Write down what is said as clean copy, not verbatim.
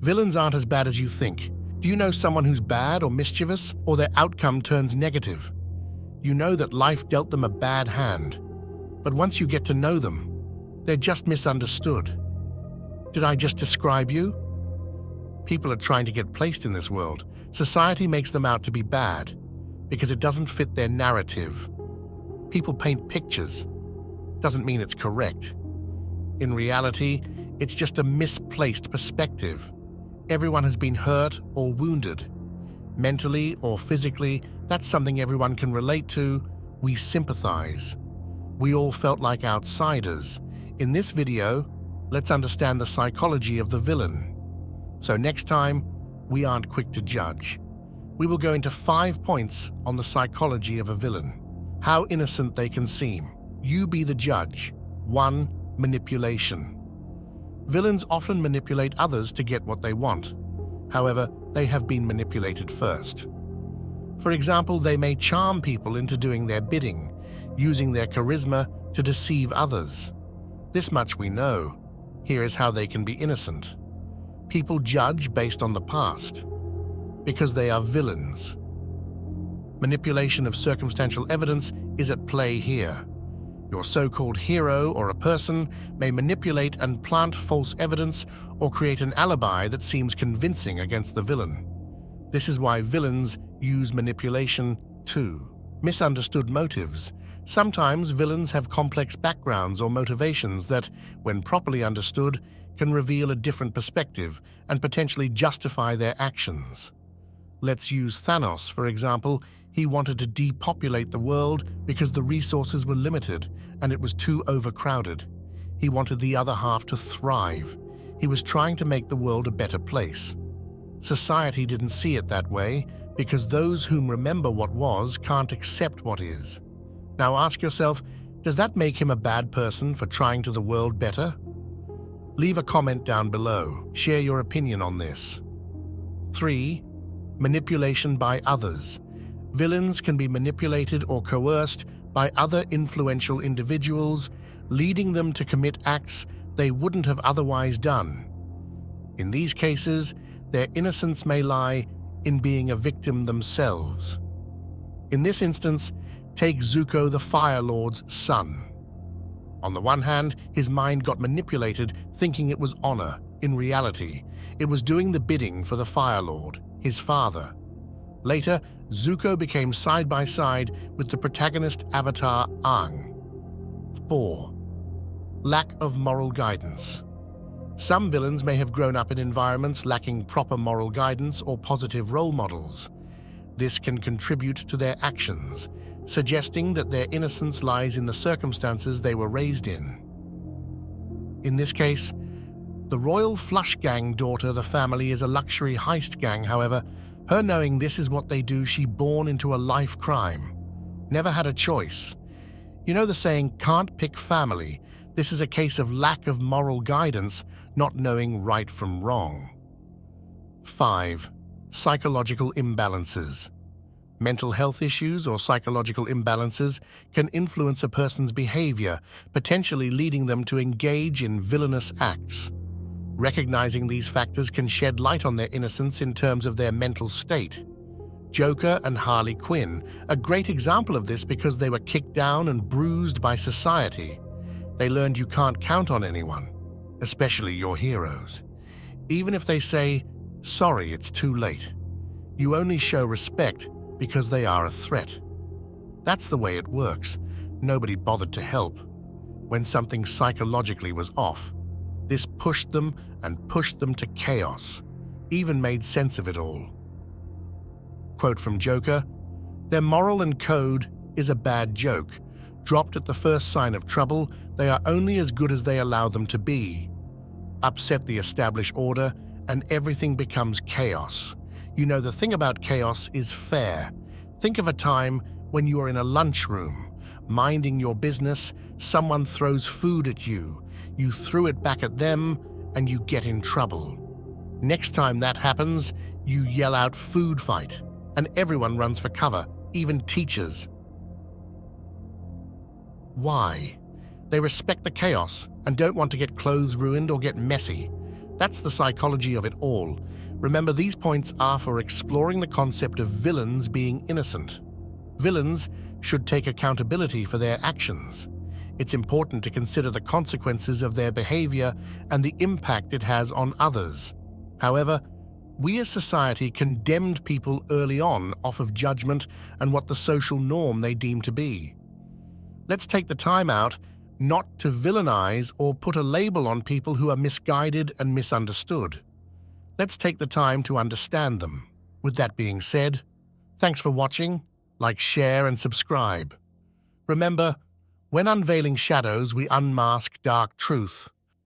Villains aren't as bad as you think. Do you know someone who's bad or mischievous, or their outcome turns negative? You know that life dealt them a bad hand. But once you get to know them, they're just misunderstood. Did I just describe you? People are trying to get placed in this world. Society makes them out to be bad because it doesn't fit their narrative. People paint pictures. Doesn't mean it's correct. In reality, it's just a misplaced perspective. Everyone has been hurt or wounded. Mentally or physically, that's something everyone can relate to. We sympathize. We all felt like outsiders. In this video, let's understand the psychology of the villain. So next time, we aren't quick to judge. We will go into 5 points on the psychology of a villain. How innocent they can seem. You be the judge. 1. Manipulation. Villains often manipulate others to get what they want. However, they have been manipulated first. For example, they may charm people into doing their bidding, using their charisma to deceive others. This much we know. Here is how they can be innocent. People judge based on the past, because they are villains. Manipulation of circumstantial evidence is at play here. Your so-called hero or a person may manipulate and plant false evidence or create an alibi that seems convincing against the villain. This is why villains use manipulation too. Misunderstood motives. Sometimes villains have complex backgrounds or motivations that, when properly understood, can reveal a different perspective and potentially justify their actions. Let's use Thanos, for example. He wanted to depopulate the world because the resources were limited and it was too overcrowded. He wanted the other half to thrive. He was trying to make the world a better place. Society didn't see it that way because those whom remember what was can't accept what is. Now ask yourself, does that make him a bad person for trying to the world better? Leave a comment down below. Share your opinion on this. 3. Manipulation by others. Villains can be manipulated or coerced by other influential individuals, leading them to commit acts they wouldn't have otherwise done. In these cases, their innocence may lie in being a victim themselves. In this instance, take Zuko the Fire Lord's son. On the one hand, his mind got manipulated thinking it was honor. In reality, it was doing the bidding for the Fire Lord, his father. Later, Zuko became side by side with the protagonist avatar Aang. 4. Lack of moral guidance. Some villains may have grown up in environments lacking proper moral guidance or positive role models. This can contribute to their actions, suggesting that their innocence lies in the circumstances they were raised in. In this case, the royal flush gang daughter of the family is a luxury heist gang. However, her knowing this is what they do, she born into a life crime. Never had a choice. You know the saying, can't pick family. This is a case of lack of moral guidance, not knowing right from wrong. 5. Psychological imbalances. Mental health issues or psychological imbalances can influence a person's behavior, potentially leading them to engage in villainous acts. Recognizing these factors can shed light on their innocence in terms of their mental state. Joker and Harley Quinn, a great example of this because they were kicked down and bruised by society. They learned you can't count on anyone, especially your heroes. Even if they say, sorry, it's too late. You only show respect because they are a threat. That's the way it works. Nobody bothered to help. When something psychologically was off, this pushed them to chaos, even made sense of it all. Quote from Joker, "Their moral and code is a bad joke. Dropped at the first sign of trouble, they are only as good as they allow them to be. Upset the established order, and everything becomes chaos. You know, the thing about chaos is fair. Think of a time when you are in a lunchroom, minding your business, someone throws food at you, you threw it back at them, and you get in trouble. Next time that happens, you yell out food fight, and everyone runs for cover, even teachers. Why? They respect the chaos and don't want to get clothes ruined or get messy. That's the psychology of it all. Remember, these points are for exploring the concept of villains being innocent. Villains should take accountability for their actions. It's important to consider the consequences of their behavior and the impact it has on others. However, we as society condemned people early on off of judgment and what the social norm they deem to be. Let's take the time out not to villainize or put a label on people who are misguided and misunderstood. Let's take the time to understand them. With that being said, thanks for watching. Like, share, and subscribe. Remember, when unveiling shadows, we unmask dark truth.